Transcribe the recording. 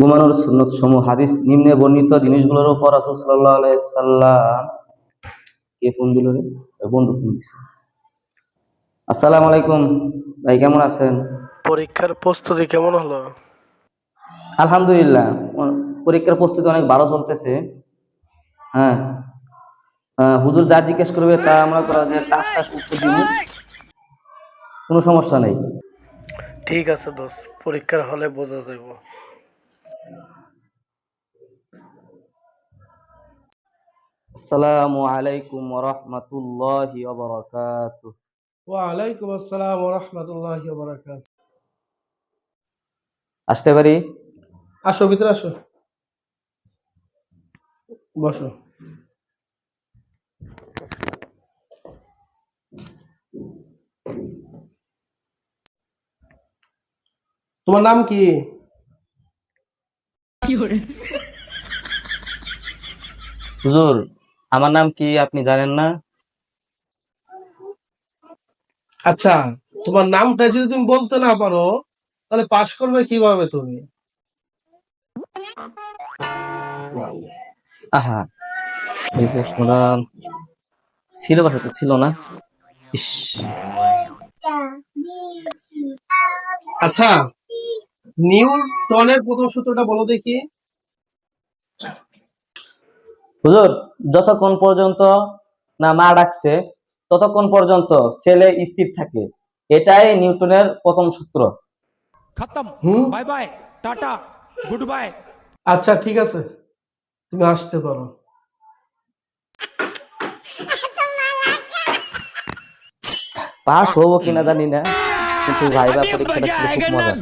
ঘুমানোর সুন্নত সমূহ হাদিস নিম্নে বর্ণিত জিনিসগুলোর উপর রাসূল সাল্লাল্লাহু আলাইহি সাল্লাম কে ফোন দিল রে? বন্ধু ফোন দিছে। আসসালামু আলাইকুম ভাই, কেমন আছেন? পরীক্ষার প্রস্তুতি কেমন হলো? আলহামদুলিল্লাহ, পরীক্ষার প্রস্তুতি অনেক ভালো চলতেছে। হ্যাঁ, হুজুর যা জিজ্ঞেস করবে তা আমরা করা যে টাস টাস উত্তর দিব, কোনো সমস্যা নেই। ঠিক আছে দোস্ত, পরীক্ষার হলে বোঝা যাইব। আসসালামু আলাইকুম ওয়া রাহমাতুল্লাহি ওয়া বারাকাতুহু। ওয়ালাইকুম আসসালাম ওয়া রাহমাতুল্লাহি ওয়া বারাকাতুহু। আসতে পারি? আসো, ভিতরে আসো, বসো। তোমার নাম কি? হুজুর, আমার নাম কি আপনি জানেন না? আচ্ছা, তোমার নামটা যদি তুমি বলতে না পারো তাহলে পাশ করবে কিভাবে তুমি? আহা, এই প্রশ্নটা সিলেবাসে তো ছিল না। ইস, আচ্ছা, নিউটনের প্রথম সূত্রটা বলো দেখি। হুজুর, যতক্ষণ পর্যন্ত না মা ডাকছে ততক্ষণ পর্যন্ত ছেলে স্থির থাকে, এটাই নিউটনের প্রথম সূত্র। खत्म। হুম, bye bye, tata, goodbye. আচ্ছা ঠিক আছে, তুমি আসতে পারো। পাস হবো কিনা জানি না, কিন্তু ভাইবা পরীক্ষাটা ছিল খুব মজা।